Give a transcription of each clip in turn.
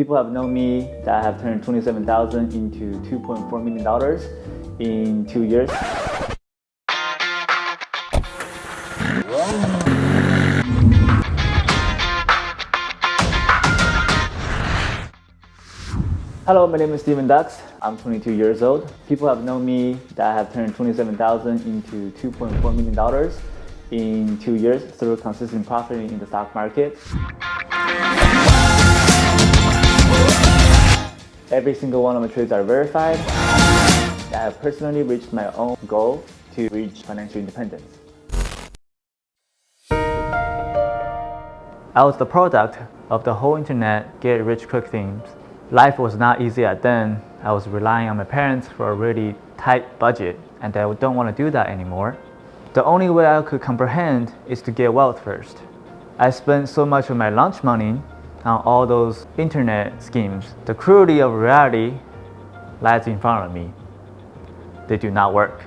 People have known me that I have turned $27,000 into $2.4 million in 2 years. Hello, my name is Steven Dux. I'm 22 years old. People have known me that I have turned $27,000 into $2.4 million in 2 years through consistent profiting in the stock market. Every single one of my trades are verified. I have personally reached my own goal to reach financial independence. I was the product of the whole internet get-rich-quick themes. Life was not easy at then. I was relying on my parents for a really tight budget, and I don't want to do that anymore. The only way I could comprehend is to get wealth first. I spent so much of my lunch money on all those internet schemes. The cruelty of reality lies in front of me. They do not work.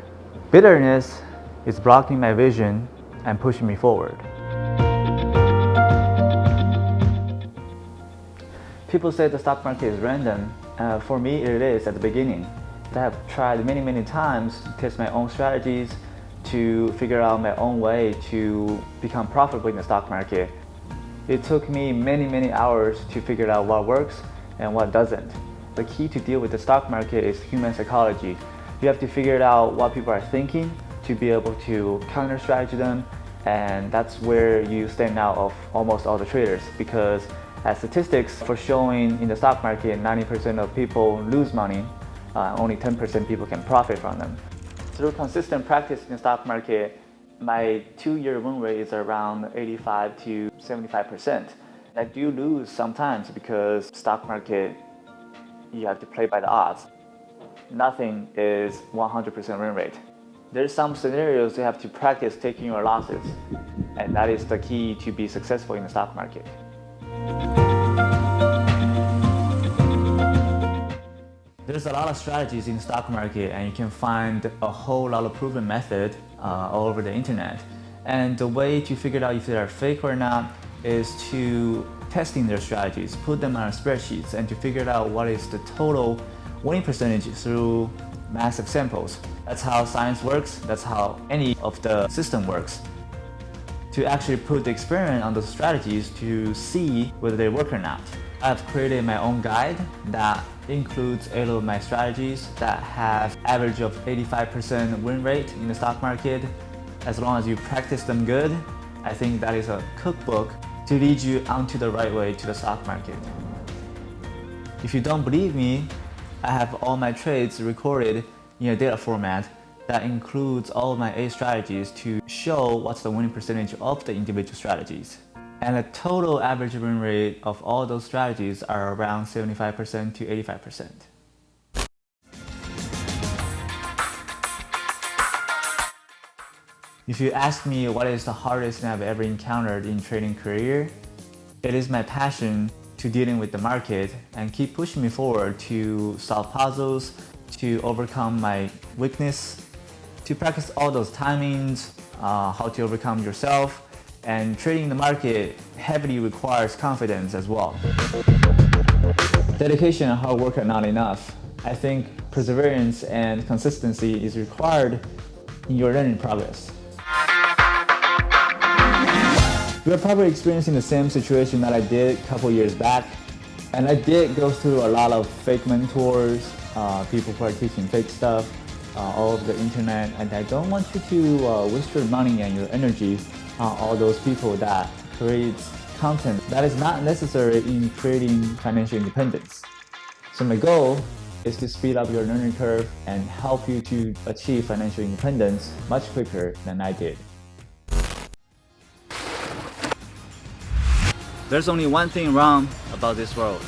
Bitterness is blocking my vision and pushing me forward. People say the stock market is random. For me, it is at the beginning. I have tried many times to test my own strategies, to figure out my own way to become profitable in the stock market. It took me many hours to figure out what works and what doesn't. The key to deal with the stock market is human psychology. You have to figure out what people are thinking to be able to counter-strategy them, and that's where you stand out of almost all the traders, because as statistics for showing in the stock market, 90% of people lose money, only 10% people can profit from them. Through consistent practice in the stock market, my 2-year win rate is around 85 to 75%. I do lose sometimes because stock market, you have to play by the odds. Nothing is 100% win rate. There's some scenarios you have to practice taking your losses, and that is the key to be successful in the stock market. There's a lot of strategies in the stock market, and you can find a whole lot of proven method all over the internet. And the way to figure out if they are fake or not is to testing their strategies, put them on spreadsheets, and to figure out what is the total winning percentage through massive samples. That's how science works. That's how any of the system works. To actually put the experiment on those strategies to see whether they work or not. I've created my own guide that includes 8 of my strategies that have average of 85% win rate in the stock market. As long as you practice them good, I think that is a cookbook to lead you onto the right way to the stock market. If you don't believe me, I have all my trades recorded in a data format that includes all of my 8 strategies to show what's the winning percentage of the individual strategies. And the total average win rate of all those strategies are around 75% to 85%. If you ask me what is the hardest thing I've ever encountered in trading career, it is my passion to dealing with the market and keep pushing me forward to solve puzzles, to overcome my weakness, to practice all those timings, how to overcome yourself. And trading the market heavily requires confidence as well. Dedication and hard work are not enough. I think perseverance and consistency is required in your learning progress. You are probably experiencing the same situation that I did a couple years back. And I did go through a lot of fake mentors, people who are teaching fake stuff all over the internet. And I don't want you to waste your money and your energy on all those people that creates content that is not necessary in creating financial independence. So my goal is to speed up your learning curve and help you to achieve financial independence much quicker than I did. There's only one thing wrong about this world.